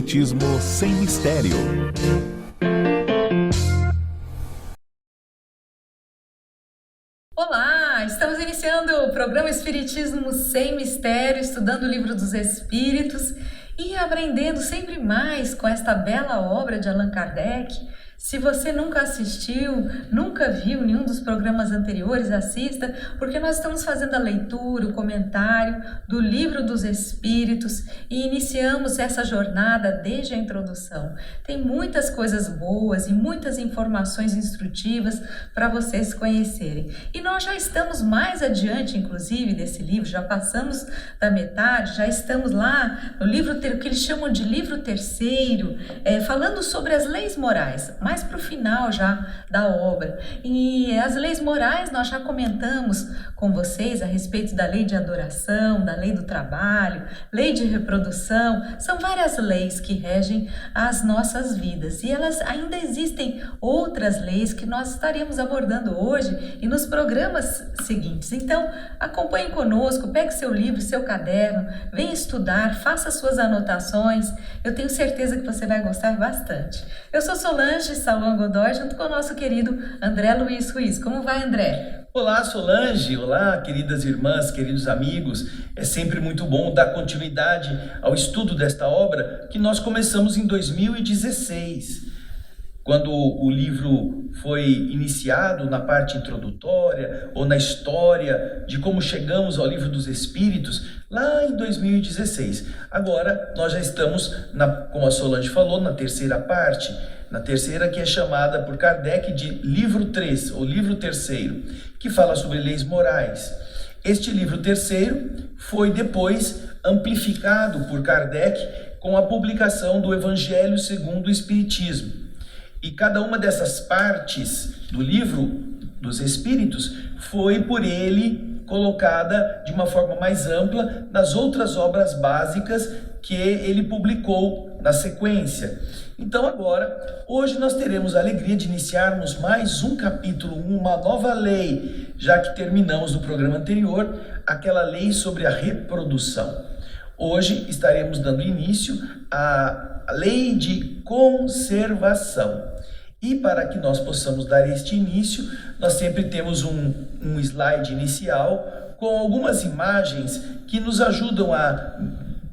Espiritismo sem mistério. Olá, estamos iniciando o programa Espiritismo sem mistério, estudando o Livro dos Espíritos e aprendendo sempre mais com esta bela obra de Allan Kardec. Se você nunca assistiu, nunca viu nenhum dos programas anteriores, assista, porque nós estamos fazendo a leitura, o comentário do Livro dos Espíritos e iniciamos essa jornada desde a introdução. Tem muitas coisas boas e muitas informações instrutivas para vocês conhecerem. E nós já estamos mais adiante, inclusive, desse livro, já passamos da metade, já estamos lá no livro que eles chamam de livro terceiro, falando sobre as leis morais, mais para o final já da obra. E as leis morais nós já comentamos com vocês a respeito da lei de adoração, da lei do trabalho, lei de reprodução. São várias leis que regem as nossas vidas e elas ainda existem outras leis que nós estaremos abordando hoje e nos programas seguintes. Então acompanhe conosco, pegue seu livro, seu caderno, venha estudar, faça suas anotações. Eu tenho certeza que você vai gostar bastante. Eu sou Solange Salom Godoy, junto com o nosso querido André Luiz Ruiz. Como vai, André? Olá, Solange. Olá, queridas irmãs, queridos amigos. É sempre muito bom dar continuidade ao estudo desta obra que nós começamos em 2016. Quando o livro foi iniciado na parte introdutória ou na história de como chegamos ao Livro dos Espíritos, lá em 2016. Agora nós já estamos, como a Solange falou, na terceira parte, na terceira que é chamada por Kardec de livro 3, ou livro terceiro, que fala sobre leis morais. Este livro terceiro foi depois amplificado por Kardec com a publicação do Evangelho segundo o Espiritismo. E cada uma dessas partes do livro dos Espíritos foi por ele colocada de uma forma mais ampla nas outras obras básicas que ele publicou na sequência. Então agora, hoje nós teremos a alegria de iniciarmos mais um capítulo, uma nova lei, já que terminamos no programa anterior aquela lei sobre a reprodução. Hoje estaremos dando início à lei de conservação. E para que nós possamos dar este início, nós sempre temos um slide inicial com algumas imagens que nos ajudam a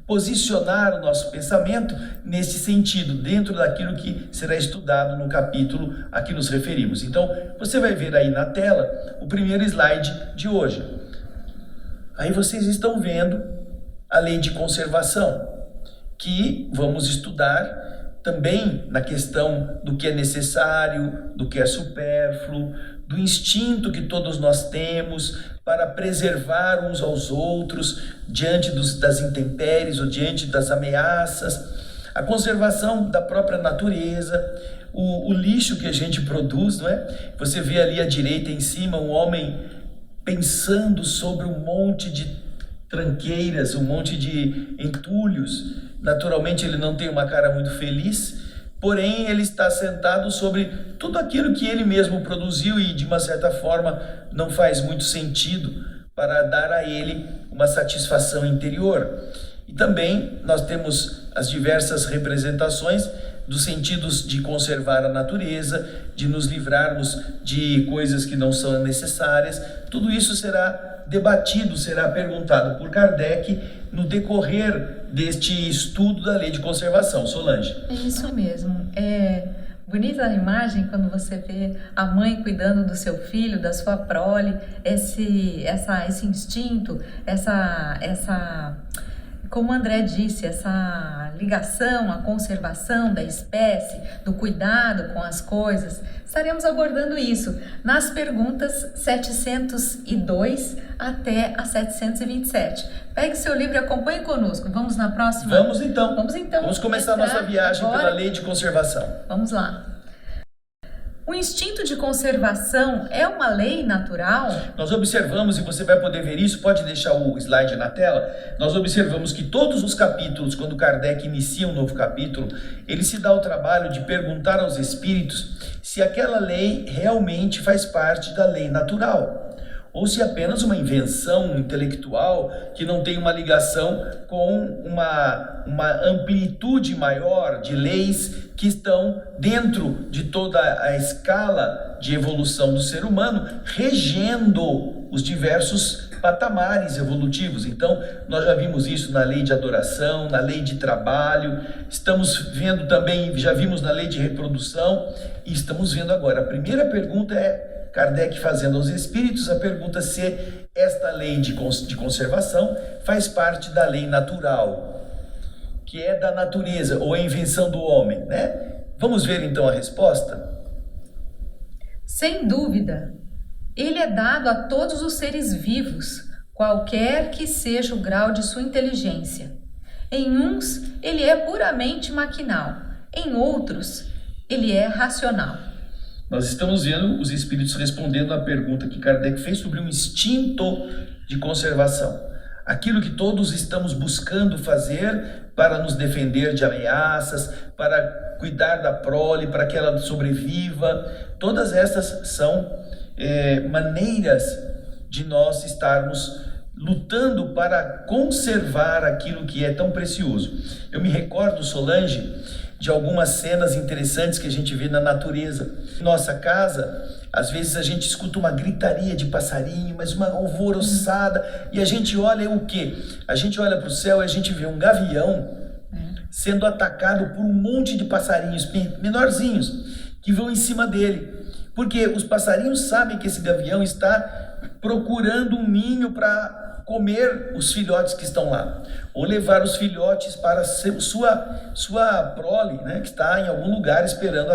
posicionar o nosso pensamento nesse sentido, dentro daquilo que será estudado no capítulo a que nos referimos. Então, você vai ver aí na tela o primeiro slide de hoje. Aí vocês estão vendo a lei de conservação, que vamos estudar também na questão do que é necessário, do que é supérfluo, do instinto que todos nós temos para preservar uns aos outros diante das intempéries ou diante das ameaças, a conservação da própria natureza, o lixo que a gente produz, não é? Você vê ali à direita em cima um homem pensando sobre um monte de tranqueiras, um monte de entulhos. Naturalmente ele não tem uma cara muito feliz, porém ele está sentado sobre tudo aquilo que ele mesmo produziu e de uma certa forma não faz muito sentido para dar a ele uma satisfação interior. E também nós temos as diversas representações dos sentidos de conservar a natureza, de nos livrarmos de coisas que não são necessárias. Tudo isso será debatido, será perguntado por Kardec no decorrer deste estudo da lei de conservação. Solange. É isso mesmo. É bonita a imagem quando você vê a mãe cuidando do seu filho, da sua prole, esse instinto, como o André disse, essa ligação, a conservação da espécie, do cuidado com as coisas. Estaremos abordando isso nas perguntas 702 até a 727. Pegue seu livro e acompanhe conosco. Vamos na próxima? Vamos então. Vamos começar a nossa viagem pela lei de conservação. Vamos lá. O instinto de conservação é uma lei natural? Nós observamos, e você vai poder ver isso, pode deixar o slide na tela, nós observamos que todos os capítulos, quando Kardec inicia um novo capítulo, ele se dá o trabalho de perguntar aos espíritos se aquela lei realmente faz parte da lei natural. ou se é apenas uma invenção intelectual que não tem uma ligação com uma amplitude maior de leis que estão dentro de toda a escala de evolução do ser humano, regendo os diversos patamares evolutivos. Então, nós já vimos isso na lei de adoração, na lei de trabalho, estamos vendo também, já vimos na lei de reprodução, e estamos vendo agora. A primeira pergunta é Kardec fazendo aos espíritos a pergunta se esta lei de conservação faz parte da lei natural, que é da natureza, ou a invenção do homem, né? Vamos ver então a resposta? Sem dúvida, ele é dado a todos os seres vivos, qualquer que seja o grau de sua inteligência. Em uns, ele é puramente maquinal, em outros, ele é racional. Nós estamos vendo os espíritos respondendo à pergunta que Kardec fez sobre um instinto de conservação. Aquilo que todos estamos buscando fazer para nos defender de ameaças, para cuidar da prole, para que ela sobreviva. Todas essas são maneiras de nós estarmos lutando para conservar aquilo que é tão precioso. Eu me recordo, Solange, de algumas cenas interessantes que a gente vê na natureza. Em nossa casa, às vezes a gente escuta uma gritaria de passarinho, mas uma alvoroçada, e a gente olha o quê? A gente olha para o céu e a gente vê um gavião sendo atacado por um monte de passarinhos menorzinhos que vão em cima dele. Porque os passarinhos sabem que esse gavião está procurando um ninho para comer os filhotes que estão lá, ou levar os filhotes para sua prole, né, que está em algum lugar esperando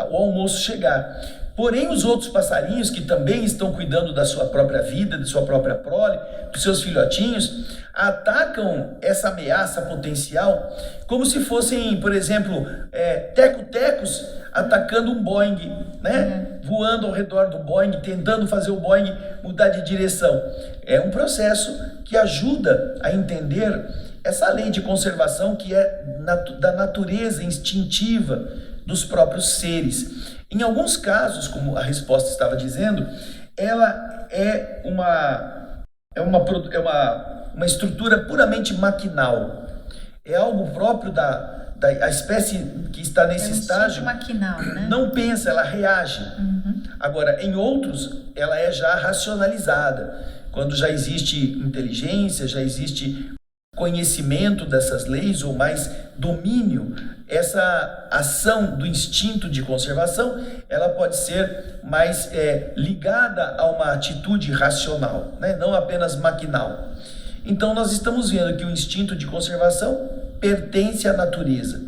o almoço chegar. Porém, os outros passarinhos que também estão cuidando da sua própria vida, de sua própria prole, dos seus filhotinhos, atacam essa ameaça potencial como se fossem, por exemplo, teco-tecos atacando um Boeing, né? Voando ao redor do Boeing, tentando fazer o Boeing mudar de direção. É um processo que ajuda a entender essa lei de conservação que é da natureza instintiva dos próprios seres. Em alguns casos, como a resposta estava dizendo, ela é uma estrutura puramente maquinal. É algo próprio da espécie que está nesse estágio. Maquinal, né? Não pensa, ela reage. Agora, em outros, ela é já racionalizada. Quando já existe inteligência, já existe conhecimento dessas leis ou mais domínio, essa ação do instinto de conservação, ela pode ser mais ligada a uma atitude racional, né? Não apenas maquinal. Então nós estamos vendo que o instinto de conservação pertence à natureza.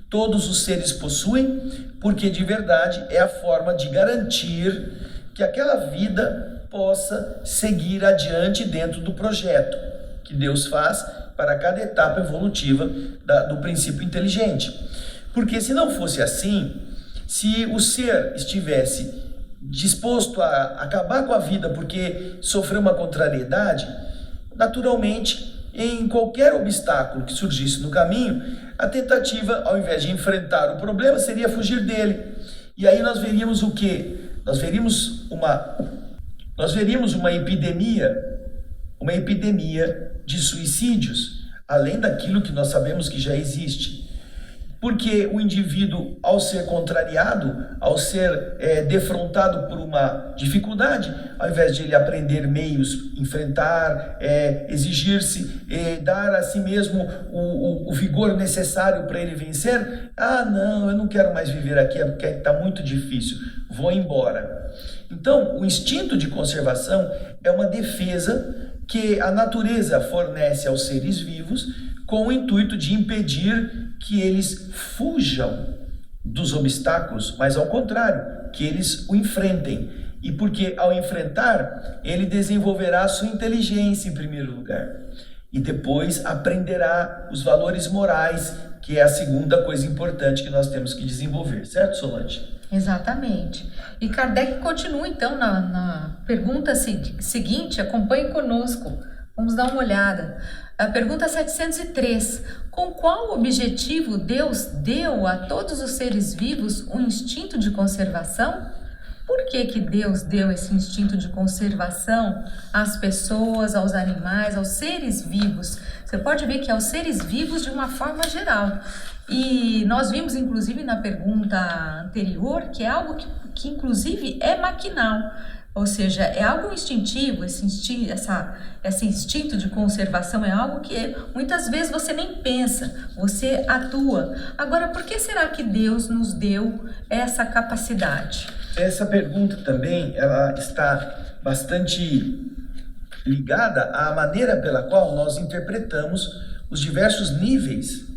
Todos os seres possuem, porque de verdade é a forma de garantir que aquela vida possa seguir adiante dentro do projeto que Deus faz para cada etapa evolutiva do princípio inteligente. Porque se não fosse assim, se o ser estivesse disposto a acabar com a vida porque sofreu uma contrariedade, naturalmente, em qualquer obstáculo que surgisse no caminho, a tentativa, ao invés de enfrentar o problema, seria fugir dele. E aí nós veríamos o quê? Nós veríamos uma epidemia de suicídios, além daquilo que nós sabemos que já existe. Porque o indivíduo, ao ser contrariado, ao ser defrontado por uma dificuldade, ao invés de ele aprender meios, enfrentar, exigir-se, dar a si mesmo o vigor necessário para ele vencer, não, eu não quero mais viver aqui, porque está muito difícil, vou embora. Então, o instinto de conservação é uma defesa que a natureza fornece aos seres vivos com o intuito de impedir que eles fujam dos obstáculos, mas ao contrário, que eles o enfrentem. E porque ao enfrentar, ele desenvolverá a sua inteligência em primeiro lugar. E depois aprenderá os valores morais, que é a segunda coisa importante que nós temos que desenvolver. Certo, Solange? Exatamente. E Kardec continua então na pergunta seguinte, acompanhe conosco. Vamos dar uma olhada. A pergunta 703. Com qual objetivo Deus deu a todos os seres vivos um instinto de conservação? Por que Deus deu esse instinto de conservação às pessoas, aos animais, aos seres vivos? Você pode ver que aos seres vivos de uma forma geral. E nós vimos, inclusive, na pergunta anterior, que é algo que inclusive, é maquinal. Ou seja, é algo instintivo, esse instinto de conservação é algo que muitas vezes você nem pensa, você atua. Agora, por que será que Deus nos deu essa capacidade? Essa pergunta também, ela está bastante ligada à maneira pela qual nós interpretamos os diversos níveis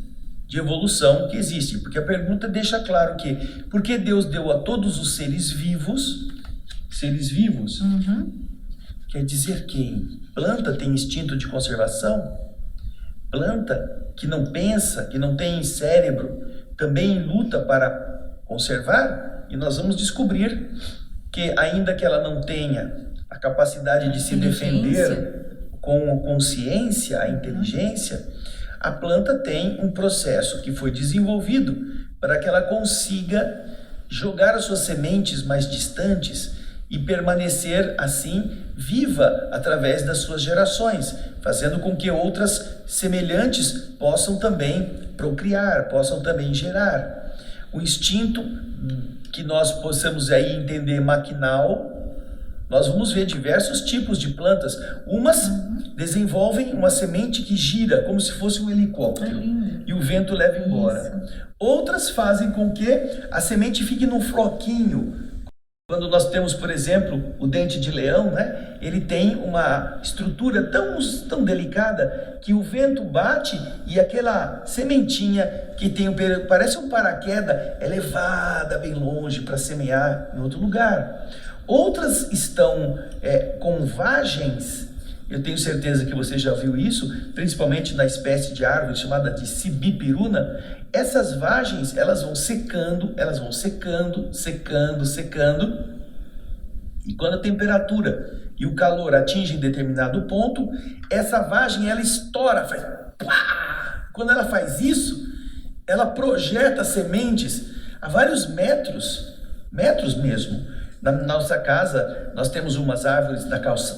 de evolução que existem. Porque a pergunta deixa claro que, por que Deus deu a todos os seres vivos, quer dizer quem? Planta tem instinto de conservação? Planta que não pensa, que não tem cérebro, também luta para conservar? E nós vamos descobrir que, ainda que ela não tenha a capacidade de se defender com a consciência, a inteligência, a planta tem um processo que foi desenvolvido para que ela consiga jogar as suas sementes mais distantes e permanecer assim viva através das suas gerações, fazendo com que outras semelhantes possam também procriar, possam também gerar. O instinto que nós possamos aí entender maquinal, nós vamos ver diversos tipos de plantas. Umas desenvolvem uma semente que gira como se fosse um helicóptero e o vento leva embora. Outras fazem com que a semente fique num floquinho. Quando nós temos, por exemplo, o dente de leão, né? Ele tem uma estrutura tão delicada que o vento bate e aquela sementinha que parece um paraquedas é levada bem longe para semear em outro lugar. Outras estão com vagens. Eu tenho certeza que você já viu isso, principalmente na espécie de árvore chamada de sibipiruna. Essas vagens, elas vão secando, secando. E quando a temperatura e o calor atingem determinado ponto, essa vagem, ela estoura, faz pá! Quando ela faz isso, ela projeta sementes a vários metros mesmo. Na nossa casa, nós temos umas árvores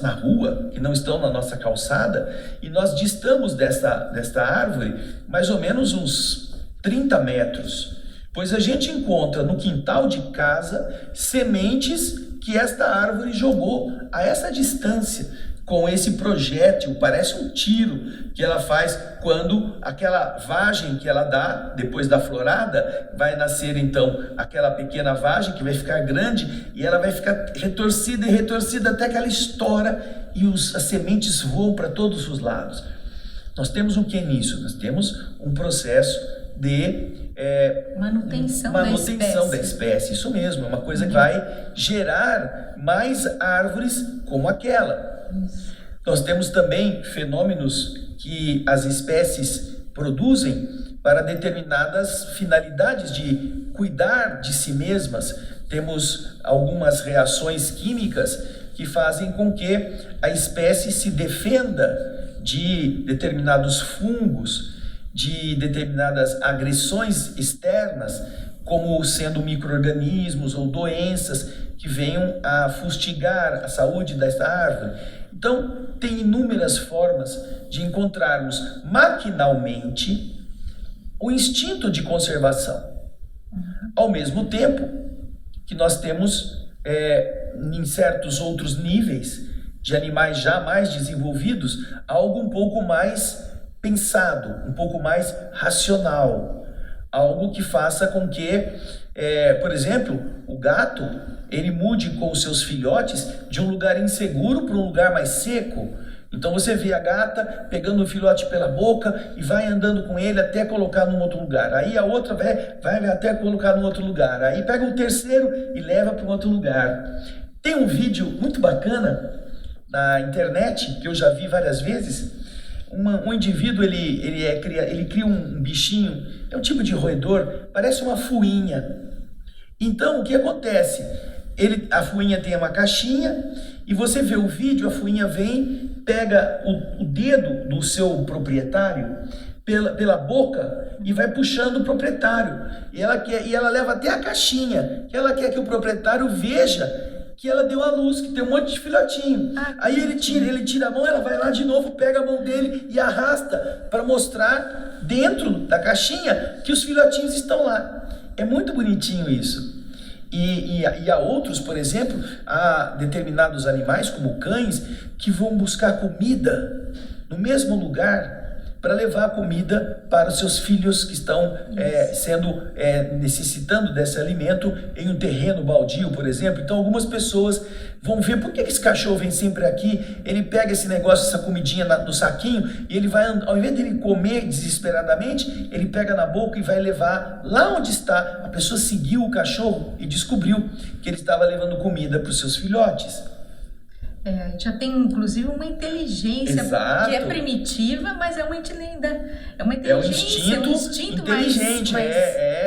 na rua, que não estão na nossa calçada, e nós distamos desta árvore mais ou menos uns 30 metros, pois a gente encontra no quintal de casa sementes que esta árvore jogou a essa distância, com esse projétil, parece um tiro que ela faz quando aquela vagem que ela dá, depois da florada, vai nascer então aquela pequena vagem que vai ficar grande e ela vai ficar retorcida até que ela estoura e as sementes voam para todos os lados. Nós temos o que nisso? Nós temos um processo de manutenção da espécie. Isso mesmo, é uma coisa que vai gerar mais árvores como aquela. Nós temos também fenômenos que as espécies produzem para determinadas finalidades de cuidar de si mesmas. Temos algumas reações químicas que fazem com que a espécie se defenda de determinados fungos, de determinadas agressões externas, como sendo micro-organismos ou doenças que venham a fustigar a saúde desta árvore. Então, tem inúmeras formas de encontrarmos maquinalmente o instinto de conservação. Ao mesmo tempo que nós temos, em certos outros níveis de animais já mais desenvolvidos, algo um pouco mais pensado, um pouco mais racional. Algo que faça com que, por exemplo, o gato, ele mude com os seus filhotes de um lugar inseguro para um lugar mais seco. Então você vê a gata pegando o filhote pela boca e vai andando com ele até colocar num outro lugar. Aí a outra vai até colocar num outro lugar. Aí pega um terceiro e leva para um outro lugar. Tem um vídeo muito bacana na internet, que eu já vi várias vezes. Um indivíduo, ele cria um bichinho, é um tipo de roedor, parece uma fuinha. Então, o que acontece? A fuinha tem uma caixinha e você vê o vídeo, a fuinha vem, pega o dedo do seu proprietário, pela boca e vai puxando o proprietário. E ela leva até a caixinha, que ela quer que o proprietário veja que ela deu à luz, que tem um monte de filhotinho. Aí ele tira a mão, ela vai lá de novo, pega a mão dele e arrasta para mostrar dentro da caixinha que os filhotinhos estão lá. É muito bonitinho isso. E há outros, por exemplo, há determinados animais, como cães, que vão buscar comida no mesmo lugar para levar a comida para os seus filhos que estão necessitando desse alimento em um terreno baldio, por exemplo. Então algumas pessoas vão ver, por que esse cachorro vem sempre aqui? Ele pega esse negócio, essa comidinha no saquinho, e ele vai, ao invés de ele comer desesperadamente, ele pega na boca e vai levar lá onde está. A pessoa seguiu o cachorro e descobriu que ele estava levando comida para os seus filhotes. A gente já tem, inclusive, uma inteligência. Exato. Que é primitiva, mas é uma inteligência, um instinto inteligente, mais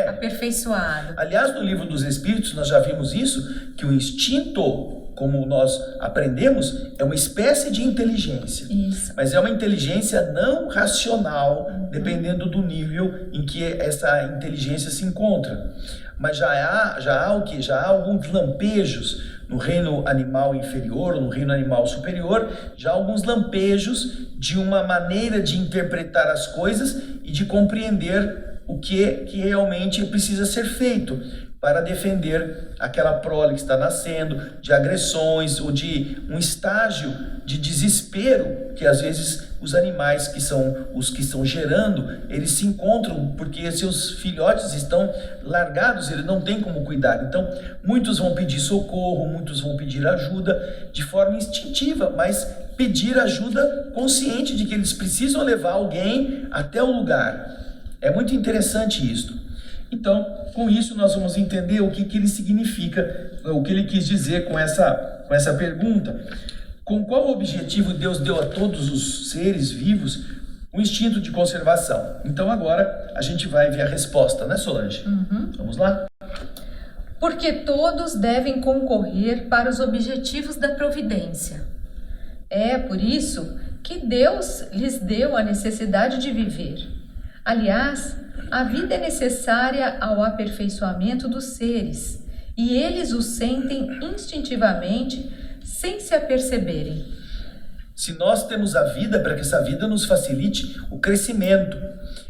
aperfeiçoado. Aliás, no Livro dos Espíritos, nós já vimos isso, que o instinto, como nós aprendemos, é uma espécie de inteligência. Isso. Mas é uma inteligência não racional, dependendo do nível em que essa inteligência se encontra. Mas já há alguns lampejos no reino animal inferior ou no reino animal superior, já há alguns lampejos de uma maneira de interpretar as coisas e de compreender o que realmente precisa ser feito para defender aquela prole que está nascendo, de agressões ou de um estágio de desespero que às vezes os animais que são os que estão gerando, eles se encontram porque seus filhotes estão largados, eles não têm como cuidar. Então, muitos vão pedir socorro, muitos vão pedir ajuda de forma instintiva, mas pedir ajuda consciente de que eles precisam levar alguém até o lugar. É muito interessante isto. Então, com isso nós vamos entender o que ele significa, o que ele quis dizer com essa pergunta. Com qual objetivo Deus deu a todos os seres vivos o instinto de conservação? Então agora a gente vai ver a resposta, né, Solange? Vamos lá? Porque todos devem concorrer para os objetivos da providência. É por isso que Deus lhes deu a necessidade de viver. Aliás, a vida é necessária ao aperfeiçoamento dos seres, e eles o sentem instintivamente, sem se aperceberem. Se nós temos a vida, para que essa vida nos facilite o crescimento.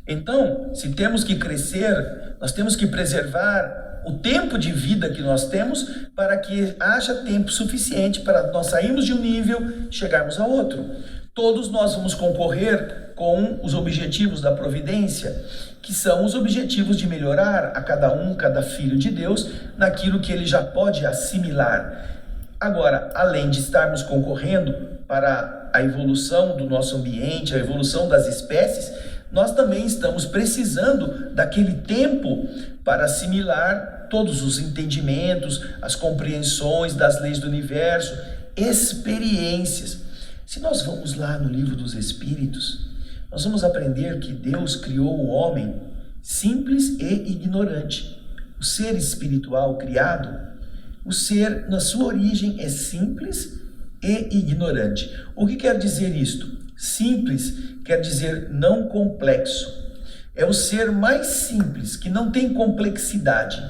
Então, se temos que crescer, nós temos que preservar o tempo de vida que nós temos para que haja tempo suficiente para nós sairmos de um nível e chegarmos a outro. Todos nós vamos concorrer com os objetivos da providência, que são os objetivos de melhorar a cada filho de Deus naquilo que ele já pode assimilar. Agora, além de estarmos concorrendo para a evolução do nosso ambiente, a evolução das espécies, nós também estamos precisando daquele tempo para assimilar todos os entendimentos, as compreensões das leis do universo, experiências. Se nós vamos lá no Livro dos Espíritos, nós vamos aprender que Deus criou o homem simples e ignorante. O ser espiritual criado, o ser na sua origem é simples e ignorante. O que quer dizer isto? Simples quer dizer não complexo. É o ser mais simples, que não tem complexidade.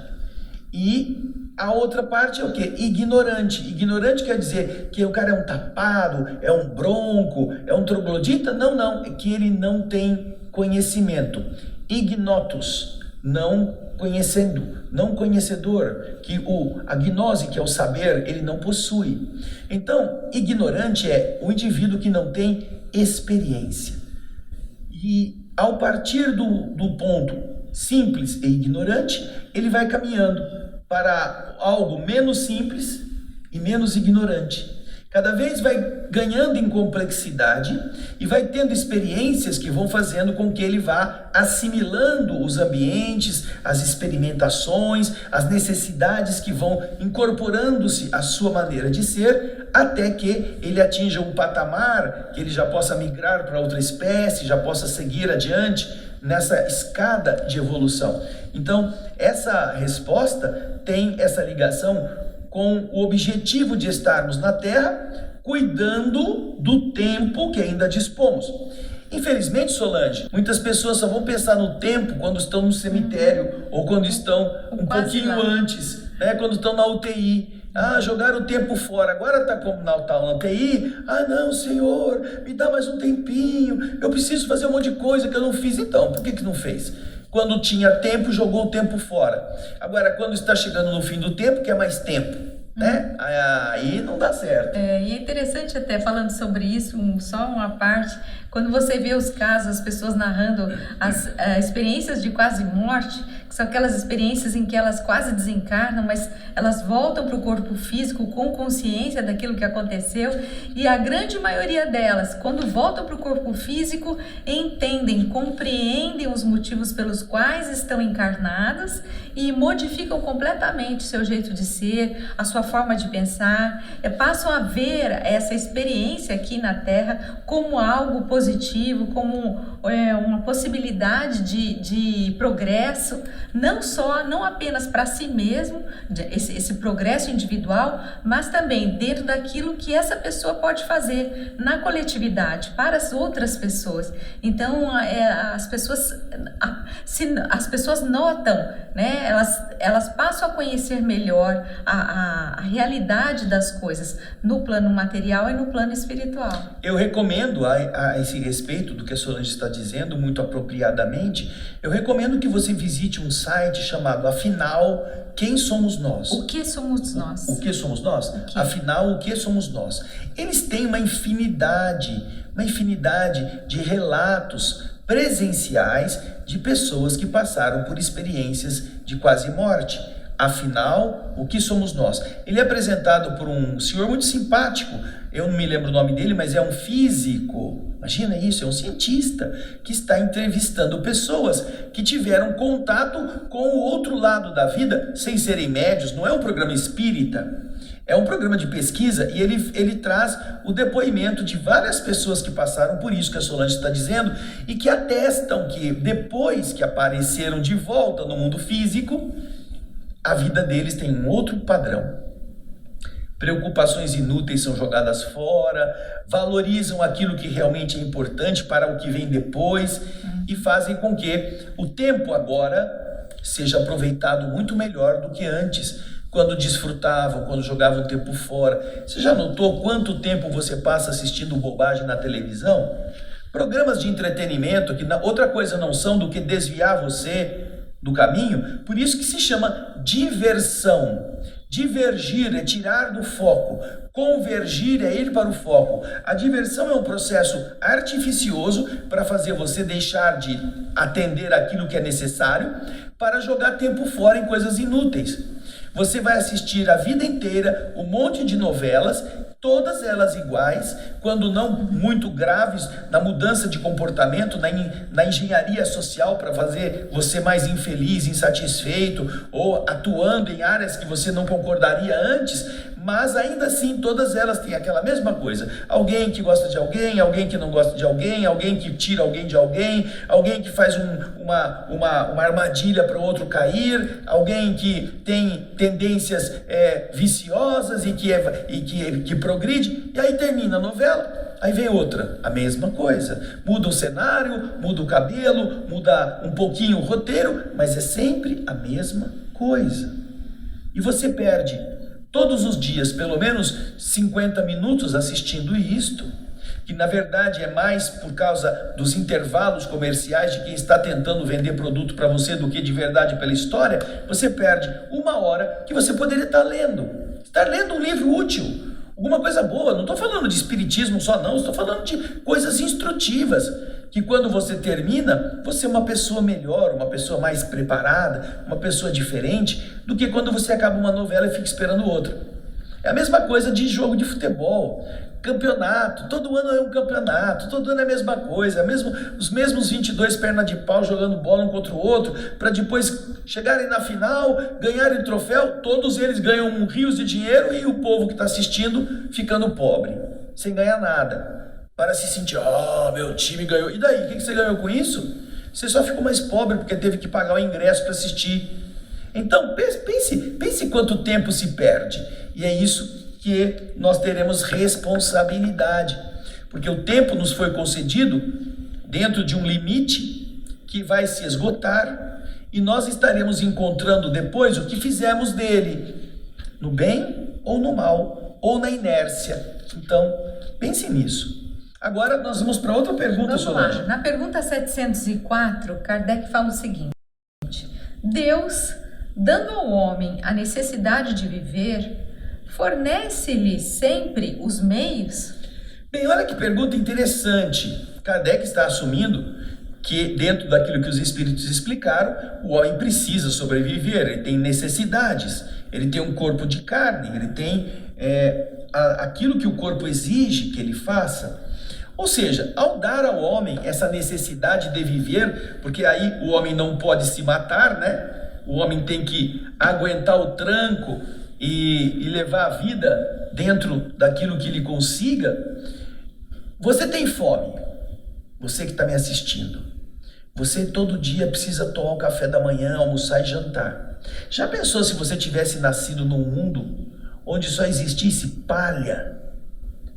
E a outra parte é o quê? Ignorante. Ignorante quer dizer que o cara é um tapado, é um bronco, é um troglodita? Não. É que ele não tem conhecimento. Ignotus, não conhecendo, não conhecedor, que a gnose, que é o saber, ele não possui. Então, ignorante é o indivíduo que não tem experiência. E ao partir do ponto simples e ignorante, ele vai caminhando para algo menos simples e menos ignorante. Cada vez vai ganhando em complexidade e vai tendo experiências que vão fazendo com que ele vá assimilando os ambientes, as experimentações, as necessidades que vão incorporando-se à sua maneira de ser, até que ele atinja um patamar que ele já possa migrar para outra espécie, já possa seguir adiante nessa escada de evolução. Então, essa resposta tem essa ligação com o objetivo de estarmos na Terra, cuidando do tempo que ainda dispomos. Infelizmente, Solange, muitas pessoas só vão pensar no tempo quando estão no cemitério ou quando estão um pouquinho antes, né? Quando estão na UTI. Jogaram o tempo fora, agora está como na UTI. Não, Senhor, me dá mais um tempinho, eu preciso fazer um monte de coisa que eu não fiz. Então, por que não fez? Quando tinha tempo, jogou o tempo fora. Agora, quando está chegando no fim do tempo, quer mais tempo, né? Aí não dá certo. E é interessante até, falando sobre isso, só uma parte, quando você vê os casos, as pessoas narrando as experiências de quase morte, que são aquelas experiências em que elas quase desencarnam, mas elas voltam para o corpo físico com consciência daquilo que aconteceu, e a grande maioria delas, quando voltam para o corpo físico, entendem, compreendem os motivos pelos quais estão encarnadas e modificam completamente seu jeito de ser, a sua forma de pensar, passam a ver essa experiência aqui na Terra como algo positivo, como uma possibilidade de progresso, não apenas para si mesmo, esse progresso individual, mas também dentro daquilo que essa pessoa pode fazer na coletividade, para as outras pessoas. Então, as pessoas notam, né? Elas passam a conhecer melhor a realidade das coisas no plano material e no plano espiritual. Eu recomendo, a esse respeito do que a Solange está dizendo, muito apropriadamente, eu recomendo que você visite um site chamado Afinal, Quem Somos Nós? O que somos nós? O que somos nós? Afinal, o que somos nós? Eles têm uma infinidade de relatos presenciais de pessoas que passaram por experiências de quase morte. Afinal, o que somos nós? Ele é apresentado por um senhor muito simpático, eu não me lembro o nome dele, mas é um físico, imagina isso, é um cientista que está entrevistando pessoas que tiveram contato com o outro lado da vida, sem serem médios. Não é um programa espírita, é um programa de pesquisa, e ele traz o depoimento de várias pessoas que passaram por isso que a Solange está dizendo, e que atestam que depois que apareceram de volta no mundo físico, a vida deles tem um outro padrão. Preocupações inúteis são jogadas fora, valorizam aquilo que realmente é importante para o que vem depois, e fazem com que o tempo agora seja aproveitado muito melhor do que antes, quando desfrutavam, quando jogavam o tempo fora. Você já notou quanto tempo você passa assistindo bobagem na televisão? Programas de entretenimento, que outra coisa não são do que desviar você do caminho, por isso que se chama diversão. Divergir é tirar do foco, convergir é ir para o foco. A diversão é um processo artificioso para fazer você deixar de atender aquilo que é necessário para jogar tempo fora em coisas inúteis. Você vai assistir a vida inteira um monte de novelas, todas elas iguais, quando não muito graves, na mudança de comportamento, na engenharia social para fazer você mais infeliz, insatisfeito, ou atuando em áreas que você não concordaria antes, mas ainda assim todas elas têm aquela mesma coisa. Alguém que gosta de alguém que não gosta de alguém que tira alguém de alguém que faz uma armadilha para o outro cair, alguém que tem tendências viciosas e que progride, e aí termina a novela. Aí vem outra, a mesma coisa. Muda o cenário, muda o cabelo, muda um pouquinho o roteiro, mas é sempre a mesma coisa. E você perde todos os dias pelo menos 50 minutos assistindo isto, que na verdade é mais por causa dos intervalos comerciais de quem está tentando vender produto para você do que de verdade pela história. Você perde uma hora que você poderia estar lendo um livro útil, alguma coisa boa. Não estou falando de espiritismo só não, estou falando de coisas instrutivas, que quando você termina, você é uma pessoa melhor, uma pessoa mais preparada, uma pessoa diferente, do que quando você acaba uma novela e fica esperando outra. É a mesma coisa de jogo de futebol, campeonato, todo ano é um campeonato, todo ano é a mesma coisa, os mesmos 22 pernas de pau jogando bola um contra o outro, para depois chegarem na final, ganharem o troféu, todos eles ganham rios de dinheiro e o povo que está assistindo ficando pobre, sem ganhar nada. Para se sentir, meu time ganhou. E daí, o que você ganhou com isso? Você só ficou mais pobre porque teve que pagar o ingresso para assistir. Então, pense quanto tempo se perde. E é isso que nós teremos responsabilidade. Porque o tempo nos foi concedido dentro de um limite que vai se esgotar e nós estaremos encontrando depois o que fizemos dele, no bem ou no mal, ou na inércia. Então, pense nisso. Agora nós vamos para outra pergunta, Solange. Na pergunta 704, Kardec fala o seguinte: Deus, dando ao homem a necessidade de viver, fornece-lhe sempre os meios? Bem, olha que pergunta interessante. Kardec está assumindo que dentro daquilo que os espíritos explicaram, o homem precisa sobreviver, ele tem necessidades, ele tem um corpo de carne, ele tem aquilo que o corpo exige que ele faça. Ou seja, ao dar ao homem essa necessidade de viver, porque aí o homem não pode se matar, né? O homem tem que aguentar o tranco e levar a vida dentro daquilo que ele consiga. Você tem fome, você que está me assistindo. Você todo dia precisa tomar o café da manhã, almoçar e jantar. Já pensou se você tivesse nascido num mundo onde só existisse palha?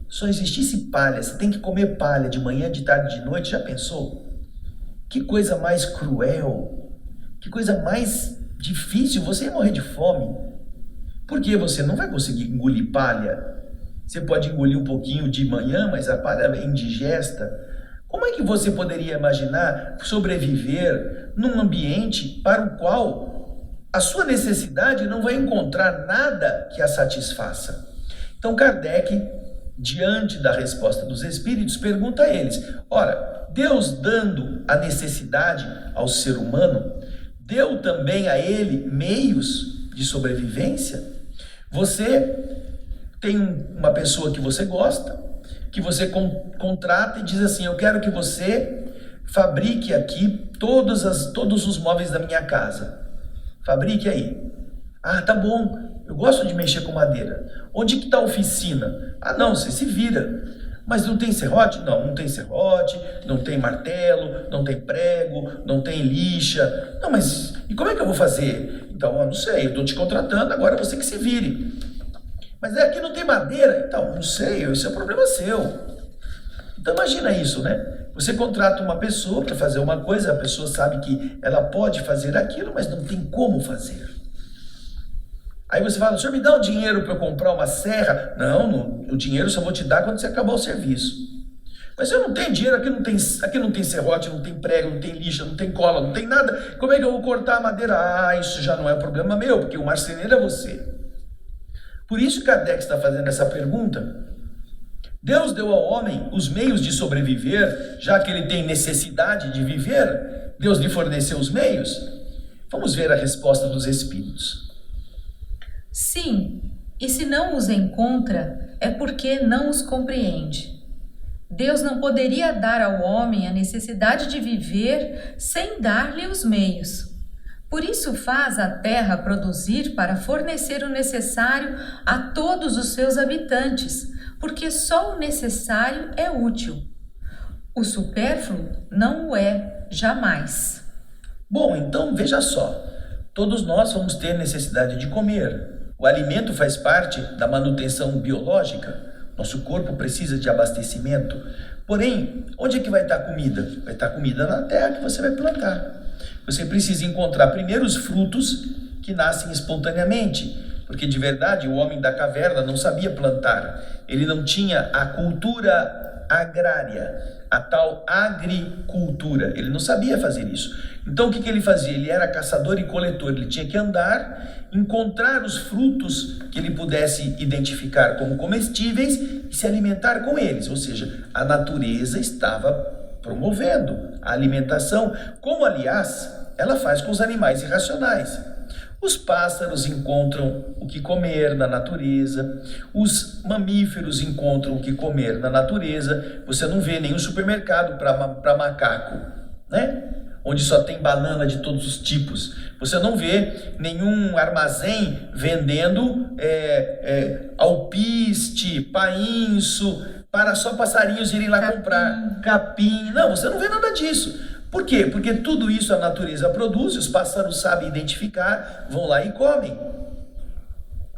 Só existisse palha, você tem que comer palha de manhã, de tarde, de noite, já pensou? Que coisa mais cruel, que coisa mais difícil, você ia morrer de fome. Porque você não vai conseguir engolir palha. Você pode engolir um pouquinho de manhã, mas a palha é indigesta. Como é que você poderia imaginar sobreviver num ambiente para o qual a sua necessidade não vai encontrar nada que a satisfaça? Então Kardec, diante da resposta dos espíritos, pergunta a eles: ora, Deus dando a necessidade ao ser humano, deu também a ele meios de sobrevivência? Você tem uma pessoa que você gosta, que você contrata e diz assim: eu quero que você fabrique aqui todos os móveis da minha casa. Fabrique aí. Ah, tá bom, eu gosto de mexer com madeira. Onde que está a oficina? Ah, não, você se vira. Mas não tem serrote? Não, não tem serrote, não tem martelo, não tem prego, não tem lixa. Não, mas e como é que eu vou fazer? Então, eu não sei, eu estou te contratando, agora você que se vire. Mas aqui não tem madeira? Então, não sei, isso é um problema seu. Então imagina isso, né? Você contrata uma pessoa para fazer uma coisa, a pessoa sabe que ela pode fazer aquilo, mas não tem como fazer. Aí você fala: o senhor me dá um dinheiro para eu comprar uma serra? Não, o dinheiro só vou te dar quando você acabar o serviço. Mas eu não tenho dinheiro, aqui não tem serrote, não tem prego, não tem lixa, não tem cola, não tem nada. Como é que eu vou cortar a madeira? Ah, isso já não é problema meu, porque o marceneiro é você. Por isso Kardec está fazendo essa pergunta. Deus deu ao homem os meios de sobreviver, já que ele tem necessidade de viver. Deus lhe forneceu os meios. Vamos ver a resposta dos espíritos. Sim, e se não os encontra, é porque não os compreende. Deus não poderia dar ao homem a necessidade de viver sem dar-lhe os meios. Por isso faz a terra produzir para fornecer o necessário a todos os seus habitantes, porque só o necessário é útil. O supérfluo não o é, jamais. Bom, então veja só, todos nós vamos ter necessidade de comer. O alimento faz parte da manutenção biológica. Nosso corpo precisa de abastecimento. Porém, onde é que vai estar a comida? Vai estar a comida na terra que você vai plantar. Você precisa encontrar primeiro os frutos que nascem espontaneamente, porque de verdade o homem da caverna não sabia plantar. Ele não tinha a cultura agrária, a tal agricultura. Ele não sabia fazer isso. Então o que ele fazia? Ele era caçador e coletor. Ele tinha que andar, encontrar os frutos que ele pudesse identificar como comestíveis e se alimentar com eles. Ou seja, a natureza estava promovendo a alimentação, como aliás ela faz com os animais irracionais. Os pássaros encontram o que comer na natureza, os mamíferos encontram o que comer na natureza. Você não vê nenhum supermercado para macaco, né? Onde só tem banana de todos os tipos. Você não vê nenhum armazém vendendo alpiste, painço, para só passarinhos irem lá comprar capim. Não, você não vê nada disso. Por quê? Porque tudo isso a natureza produz, os pássaros sabem identificar, vão lá e comem.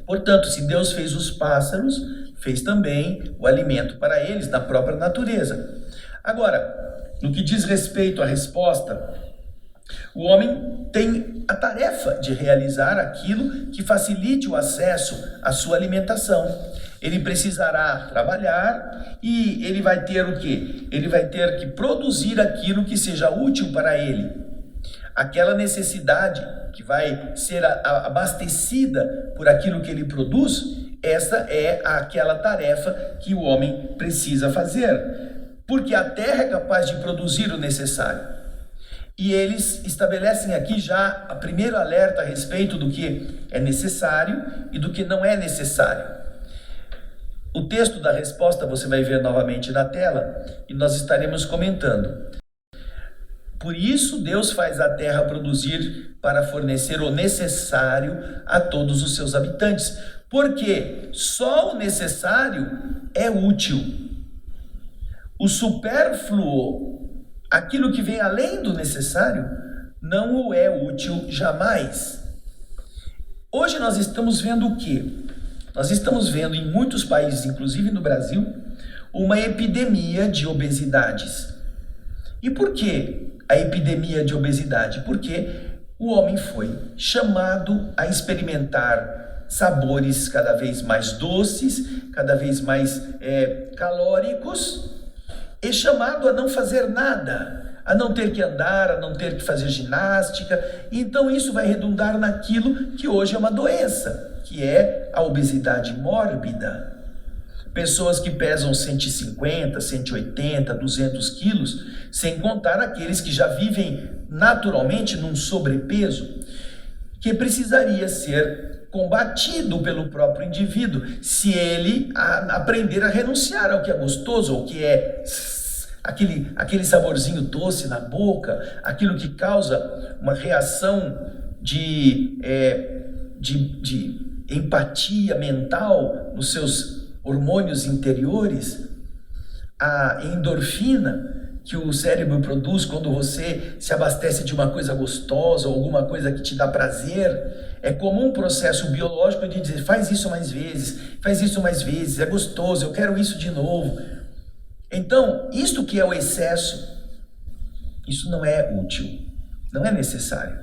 Portanto, se Deus fez os pássaros, fez também o alimento para eles na própria natureza. Agora, no que diz respeito à resposta, o homem tem a tarefa de realizar aquilo que facilite o acesso à sua alimentação. Ele precisará trabalhar e ele vai ter o quê? Ele vai ter que produzir aquilo que seja útil para ele. Aquela necessidade que vai ser abastecida por aquilo que ele produz, essa é aquela tarefa que o homem precisa fazer. Porque a terra é capaz de produzir o necessário. E eles estabelecem aqui já o primeiro alerta a respeito do que é necessário e do que não é necessário. O texto da resposta você vai ver novamente na tela e nós estaremos comentando. Por isso Deus faz a terra produzir para fornecer o necessário a todos os seus habitantes, porque só o necessário é útil. O supérfluo, aquilo que vem além do necessário, não o é útil jamais. Hoje nós estamos vendo o quê? Nós estamos vendo em muitos países, inclusive no Brasil, uma epidemia de obesidades. E por que a epidemia de obesidade? Porque o homem foi chamado a experimentar sabores cada vez mais doces, cada vez mais calóricos, e chamado a não fazer nada, a não ter que andar, a não ter que fazer ginástica. Então isso vai redundar naquilo que hoje é uma doença, que é a obesidade mórbida. Pessoas que pesam 150, 180, 200 quilos, sem contar aqueles que já vivem naturalmente num sobrepeso, que precisaria ser combatido pelo próprio indivíduo, se ele aprender a renunciar ao que é gostoso, ao que é aquele saborzinho doce na boca, aquilo que causa uma reação de empatia mental nos seus hormônios interiores, a endorfina que o cérebro produz quando você se abastece de uma coisa gostosa ou alguma coisa que te dá prazer. É comum um processo biológico de dizer, faz isso mais vezes, é gostoso, eu quero isso de novo. Então, isto que é o excesso, isso não é útil, não é necessário.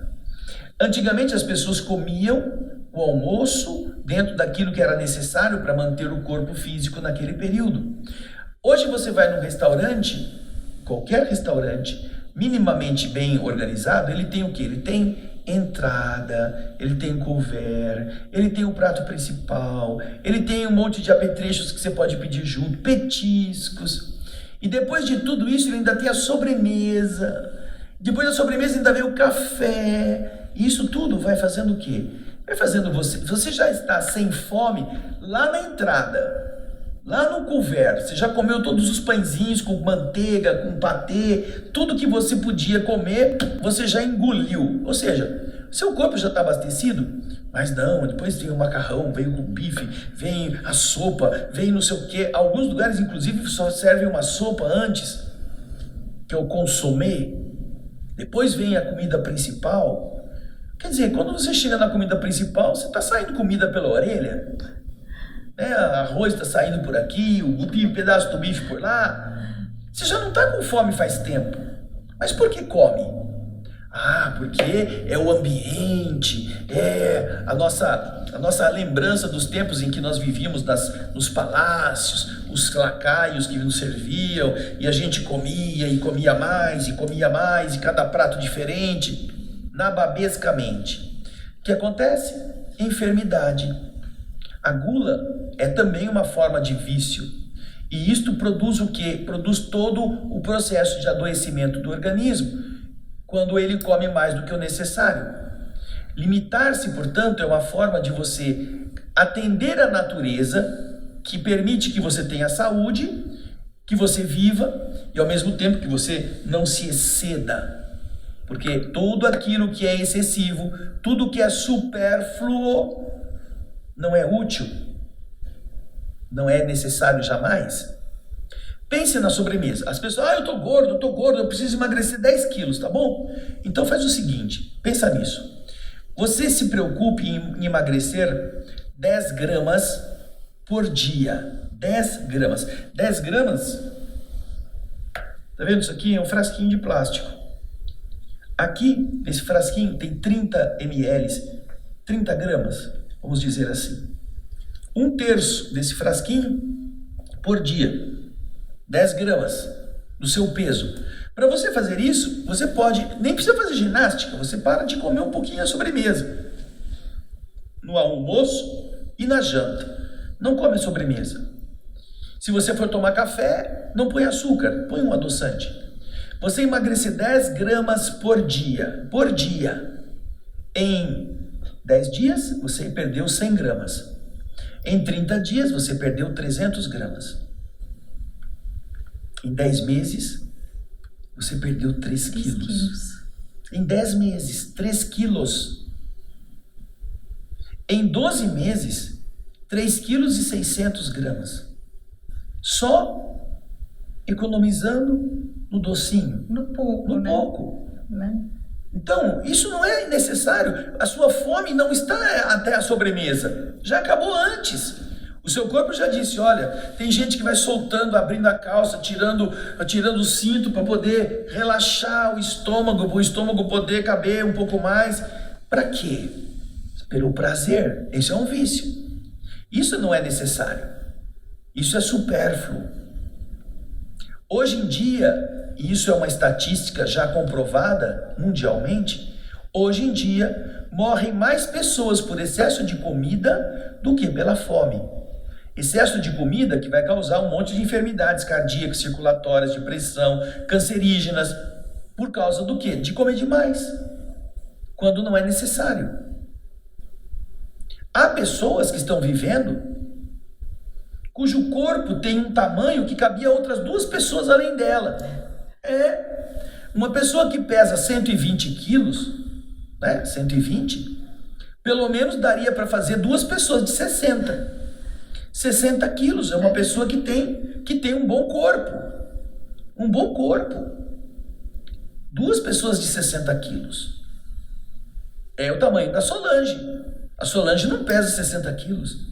Antigamente as pessoas comiam o almoço dentro daquilo que era necessário para manter o corpo físico naquele período. Hoje você vai num restaurante, qualquer restaurante, minimamente bem organizado, ele tem o quê? Ele tem entrada, ele tem couvert, ele tem o prato principal, ele tem um monte de apetrechos que você pode pedir junto, petiscos. E depois de tudo isso, ele ainda tem a sobremesa. Depois da sobremesa ainda vem o café. E isso tudo vai fazendo o quê? Vai fazendo você já está sem fome lá na entrada, lá no couvert. Você já comeu todos os pãezinhos com manteiga, com patê, tudo que você podia comer, você já engoliu. Ou seja, seu corpo já está abastecido, mas não, depois vem o macarrão, vem o bife, vem a sopa, vem não sei o quê. Alguns lugares, inclusive, só servem uma sopa antes, que é o consomé. Depois vem a comida principal. Quer dizer, quando você chega na comida principal, você está saindo comida pela orelha. Arroz está saindo por aqui, o pedaço do bife por lá. Você já não está com fome faz tempo. Mas por que come? Porque é o ambiente, é a nossa lembrança dos tempos em que nós vivíamos nos palácios, os lacaios que nos serviam, e a gente comia e comia mais, e cada prato diferente. Nababescamente. O que acontece? Enfermidade. A gula é também uma forma de vício. E isto produz o quê? Produz todo o processo de adoecimento do organismo, quando ele come mais do que o necessário. Limitar-se, portanto, é uma forma de você atender à natureza, que permite que você tenha saúde, que você viva, e ao mesmo tempo que você não se exceda. Porque tudo aquilo que é excessivo, tudo que é supérfluo, não é útil, não é necessário jamais. Pense na sobremesa. As pessoas, eu tô gordo, eu preciso emagrecer 10 quilos, tá bom? Então faz o seguinte, pensa nisso. Você se preocupe em emagrecer 10 gramas por dia. 10 gramas. 10 gramas Tá vendo isso aqui? É um frasquinho de plástico. Aqui, nesse frasquinho, tem 30 ml, 30 gramas, vamos dizer assim. 1/3 desse frasquinho por dia. 10 gramas do seu peso. Para você fazer isso, você pode, nem precisa fazer ginástica, você para de comer um pouquinho a sobremesa. No almoço e na janta. Não come a sobremesa. Se você for tomar café, não põe açúcar, põe um adoçante. Você emagrece 10 gramas por dia. Por dia. Em 10 dias, você perdeu 100 gramas. Em 30 dias, você perdeu 300 gramas. Em 10 meses, você perdeu 3 quilos. Em 10 meses, 3 quilos. Em 12 meses, 3 quilos e 600 gramas. Só economizando no docinho. No pouco, No né? pouco. Né? Então, isso não é necessário. A sua fome não está até a sobremesa. Já acabou antes. O seu corpo já disse, olha, tem gente que vai soltando, abrindo a calça, tirando o cinto para poder relaxar o estômago poder caber um pouco mais. Para quê? Pelo prazer. Esse é um vício. Isso não é necessário. Isso é supérfluo. Hoje em dia, e isso é uma estatística já comprovada mundialmente, hoje em dia morrem mais pessoas por excesso de comida do que pela fome. Excesso de comida que vai causar um monte de enfermidades cardíacas, circulatórias, de pressão, cancerígenas. Por causa do quê? De comer demais, quando não é necessário. Há pessoas que estão vivendo cujo corpo tem um tamanho que cabia outras 2 pessoas além dela. Uma pessoa que pesa 120 quilos, né? 120, pelo menos daria para fazer 2 pessoas de 60. 60 quilos é uma pessoa que tem um bom corpo. Um bom corpo. 2 pessoas de 60 quilos. É o tamanho da Solange. A Solange não pesa 60 quilos.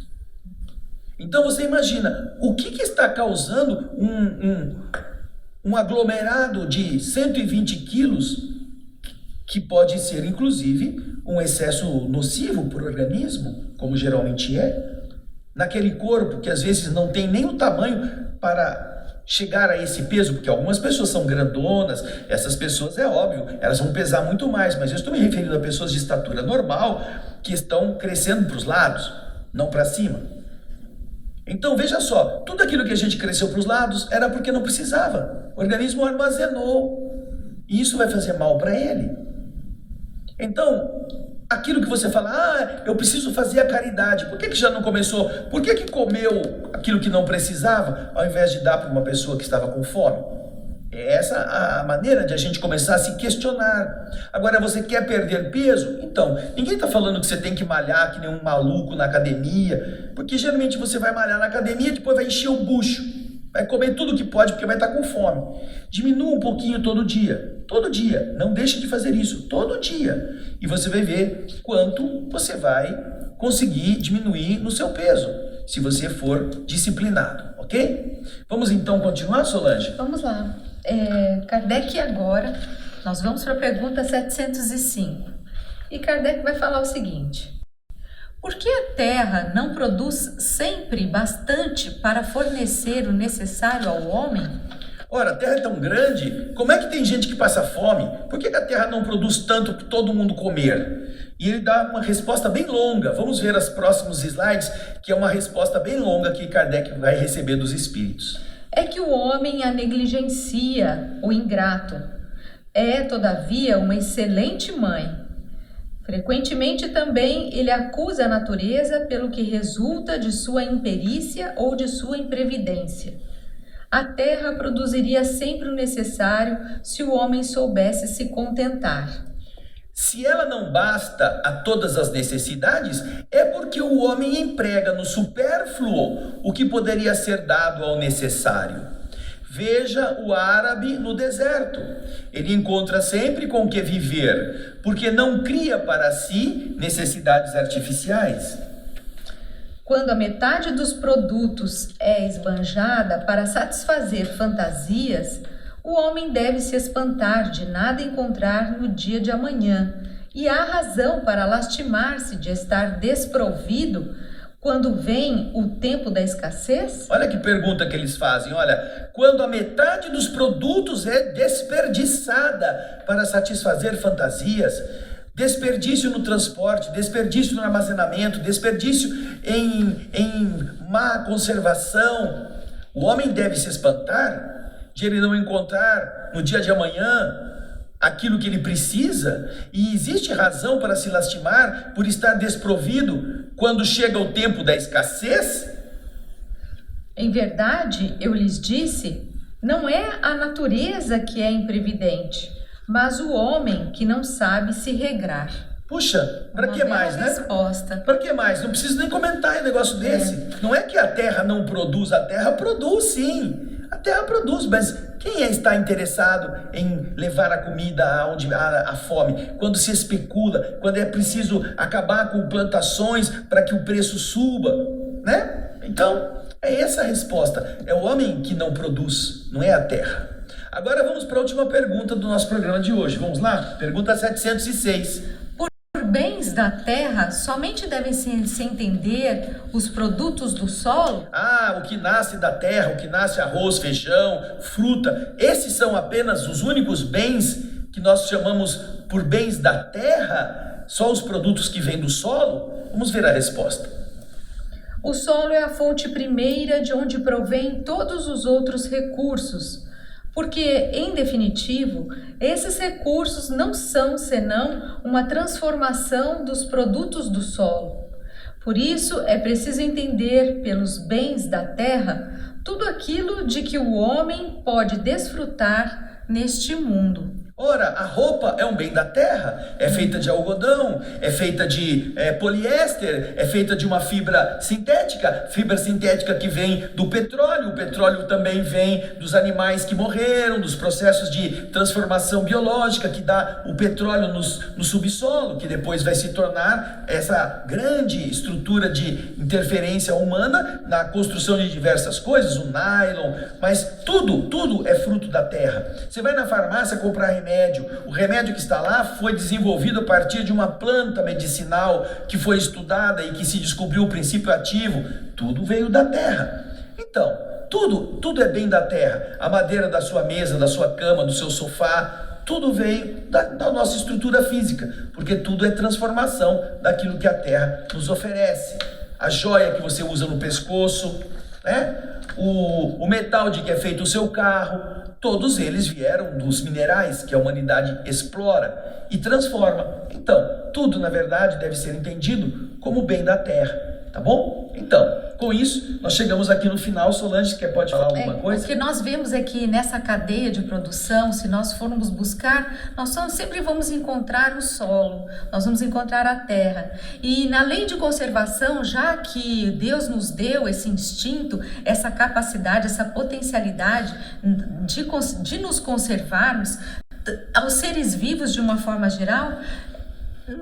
Então você imagina, o que está causando um aglomerado de 120 quilos, que pode ser inclusive um excesso nocivo para o organismo, como geralmente é, naquele corpo que às vezes não tem nem o tamanho para chegar a esse peso, porque algumas pessoas são grandonas, essas pessoas é óbvio, elas vão pesar muito mais, mas eu estou me referindo a pessoas de estatura normal que estão crescendo para os lados, não para cima. Então veja só, tudo aquilo que a gente cresceu para os lados era porque não precisava. O organismo armazenou. E isso vai fazer mal para ele. Então, aquilo que você fala, eu preciso fazer a caridade. Por que já não começou? Por que comeu aquilo que não precisava, ao invés de dar para uma pessoa que estava com fome? É essa a maneira de a gente começar a se questionar. Agora, você quer perder peso? Então, ninguém está falando que você tem que malhar que nem um maluco na academia, porque geralmente você vai malhar na academia e depois vai encher o bucho, vai comer tudo que pode porque vai estar com fome. Diminua um pouquinho todo dia, não deixe de fazer isso, todo dia, e você vai ver quanto você vai conseguir diminuir no seu peso, se você for disciplinado, ok? Vamos então continuar, Solange? Vamos lá. Kardec agora, nós vamos para a pergunta 705. E Kardec vai falar o seguinte: por que a Terra não produz sempre bastante para fornecer o necessário ao homem? Ora, a Terra é tão grande, como é que tem gente que passa fome? Por que a Terra não produz tanto para todo mundo comer? E ele dá uma resposta bem longa. Vamos ver os próximos slides, que é uma resposta bem longa que Kardec vai receber dos espíritos. É que o homem a negligencia, o ingrato. É, todavia, uma excelente mãe. Frequentemente também ele acusa a natureza pelo que resulta de sua imperícia ou de sua imprevidência. A terra produziria sempre o necessário se o homem soubesse se contentar. Se ela não basta a todas as necessidades, é porque o homem emprega no supérfluo o que poderia ser dado ao necessário. Veja o árabe no deserto. Ele encontra sempre com o que viver, porque não cria para si necessidades artificiais. Quando a metade dos produtos é esbanjada para satisfazer fantasias, O homem deve se espantar de nada encontrar no dia de amanhã, e há razão para lastimar-se de estar desprovido quando vem o tempo da escassez? Olha que pergunta que eles fazem. Olha, quando a metade dos produtos é desperdiçada para satisfazer fantasias, desperdício no transporte, desperdício no armazenamento, desperdício em má conservação, o homem deve se espantar de ele não encontrar no dia de amanhã aquilo que ele precisa, e existe razão para se lastimar por estar desprovido quando chega o tempo da escassez? Em verdade, eu lhes disse, não é a natureza que é imprevidente, mas o homem que não sabe se regrar. Puxa, para que Uma mais, bela né? resposta. Para que mais? Não preciso nem comentar um negócio desse. Não é que a terra não produz, a terra produz sim. A terra produz, mas quem está interessado em levar a comida aonde há a fome? Quando se especula, quando é preciso acabar com plantações para que o preço suba, né? Então, é essa a resposta. É o homem que não produz, não é a terra. Agora vamos para a última pergunta do nosso programa de hoje. Vamos lá? Pergunta 706. Por bens da terra, somente devem se entender os produtos do solo? Ah, o que nasce da terra, o que nasce arroz, feijão, fruta, esses são apenas os únicos bens que nós chamamos por bens da terra? Só os produtos que vêm do solo? Vamos ver a resposta. O solo é a fonte primeira de onde provém todos os outros recursos, porque, em definitivo, esses recursos não são senão uma transformação dos produtos do solo. Por isso, é preciso entender pelos bens da terra tudo aquilo de que o homem pode desfrutar neste mundo. Ora, a roupa é um bem da terra, é feita de algodão, é feita de poliéster, é feita de uma fibra sintética que vem do petróleo. O petróleo também vem dos animais que morreram, dos processos de transformação biológica que dá o petróleo no subsolo, que depois vai se tornar essa grande estrutura de interferência humana na construção de diversas coisas, o nylon, mas tudo é fruto da terra. Você vai na farmácia comprar remédio, o remédio que está lá foi desenvolvido a partir de uma planta medicinal que foi estudada e que se descobriu o princípio ativo. Tudo veio da terra. Então, tudo é bem da terra. A madeira da sua mesa, da sua cama, do seu sofá, tudo veio da nossa estrutura física, porque tudo é transformação daquilo que a terra nos oferece. A joia que você usa no pescoço, né? O metal de que é feito o seu carro, todos eles vieram dos minerais que a humanidade explora e transforma. Então, tudo na verdade deve ser entendido como bem da terra, tá bom? Então, com isso, nós chegamos aqui no final. Solange, pode falar alguma coisa? O que nós vemos é que nessa cadeia de produção, se nós formos buscar, nós sempre vamos encontrar o solo, nós vamos encontrar a terra. E na lei de conservação, já que Deus nos deu esse instinto, essa capacidade, essa potencialidade de nos conservarmos, aos seres vivos de uma forma geral,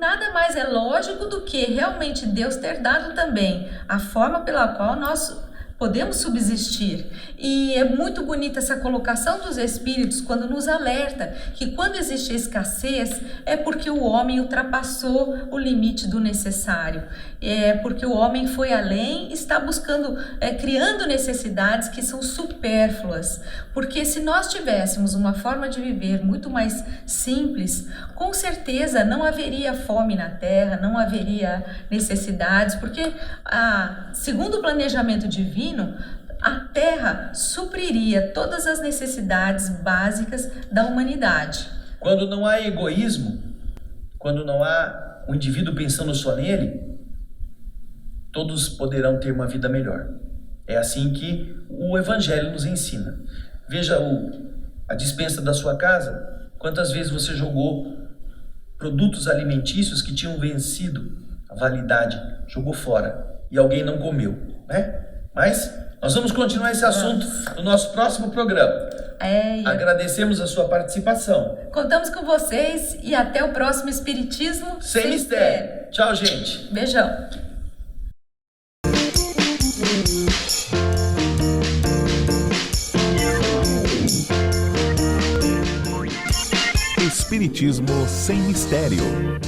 nada mais é lógico do que realmente Deus ter dado também a forma pela qual nós podemos subsistir. E é muito bonita essa colocação dos Espíritos quando nos alerta que quando existe escassez é porque o homem ultrapassou o limite do necessário, é porque o homem foi além, está buscando, criando necessidades que são supérfluas, porque se nós tivéssemos uma forma de viver muito mais simples, com certeza não haveria fome na terra, não haveria necessidades, porque segundo o planejamento divino, a terra supriria todas as necessidades básicas da humanidade. Quando não há egoísmo, quando não há um indivíduo pensando só nele, todos poderão ter uma vida melhor. É assim que o Evangelho nos ensina. Veja a despensa da sua casa. Quantas vezes você jogou produtos alimentícios que tinham vencido a validade, jogou fora e alguém não comeu, né? Mas nós vamos continuar esse assunto no nosso próximo programa. Agradecemos a sua participação. Contamos com vocês e até o próximo Espiritismo Sem Mistério. Tchau, gente. Beijão. Espiritismo sem mistério.